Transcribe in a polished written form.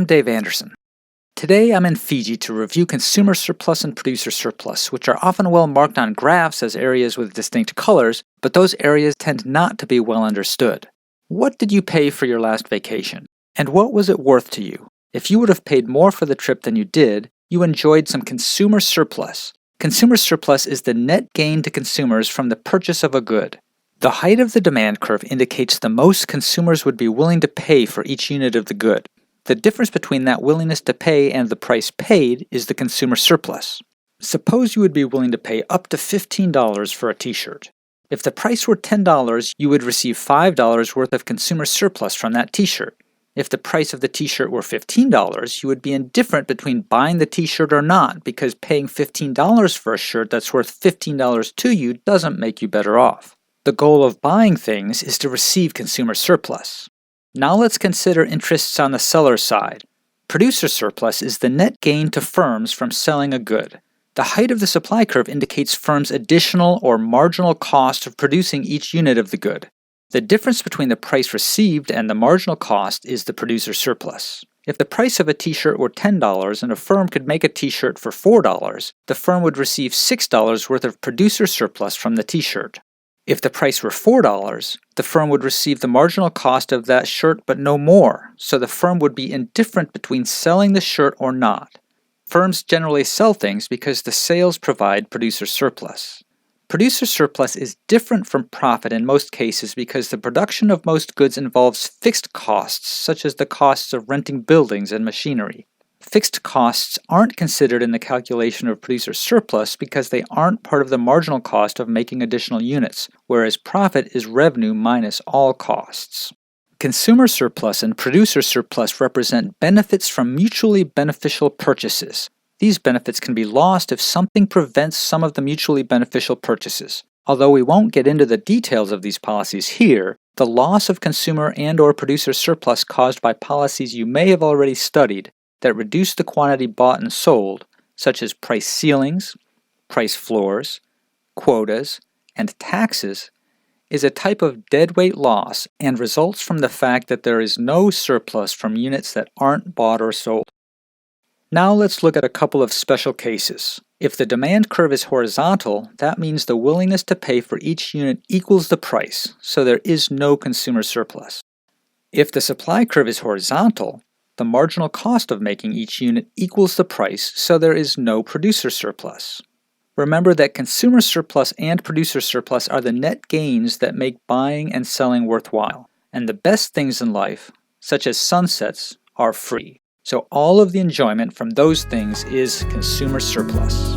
I'm Dave Anderson. Today I'm in Fiji to review consumer surplus and producer surplus, which are often well marked on graphs as areas with distinct colors, but those areas tend not to be well understood. What did you pay for your last vacation? And what was it worth to you? If you would have paid more for the trip than you did, you enjoyed some consumer surplus. Consumer surplus is the net gain to consumers from the purchase of a good. The height of the demand curve indicates the most consumers would be willing to pay for each unit of the good. The difference between that willingness to pay and the price paid is the consumer surplus. Suppose you would be willing to pay up to $15 for a t-shirt. If the price were $10, you would receive $5 worth of consumer surplus from that t-shirt. If the price of the t-shirt were $15, you would be indifferent between buying the t-shirt or not, because paying $15 for a shirt that's worth $15 to you doesn't make you better off. The goal of buying things is to receive consumer surplus. Now let's consider interests on the seller's side. Producer surplus is the net gain to firms from selling a good. The height of the supply curve indicates firms' additional or marginal cost of producing each unit of the good. The difference between the price received and the marginal cost is the producer surplus. If the price of a t-shirt were $10 and a firm could make a t-shirt for $4, the firm would receive $6 worth of producer surplus from the t-shirt. If the price were $4, the firm would receive the marginal cost of that shirt but no more, so the firm would be indifferent between selling the shirt or not. Firms generally sell things because the sales provide producer surplus. Producer surplus is different from profit in most cases because the production of most goods involves fixed costs, such as the costs of renting buildings and machinery. Fixed costs aren't considered in the calculation of producer surplus because they aren't part of the marginal cost of making additional units, whereas profit is revenue minus all costs. Consumer surplus and producer surplus represent benefits from mutually beneficial purchases. These benefits can be lost if something prevents some of the mutually beneficial purchases. Although we won't get into the details of these policies here, the loss of consumer and/or producer surplus caused by policies you may have already studied that reduce the quantity bought and sold, such as price ceilings, price floors, quotas, and taxes, is a type of deadweight loss and results from the fact that there is no surplus from units that aren't bought or sold. Now let's look at a couple of special cases. If the demand curve is horizontal, that means the willingness to pay for each unit equals the price, so there is no consumer surplus. If the supply curve is horizontal, the marginal cost of making each unit equals the price, so there is no producer surplus. Remember that consumer surplus and producer surplus are the net gains that make buying and selling worthwhile. And the best things in life, such as sunsets, are free. So all of the enjoyment from those things is consumer surplus.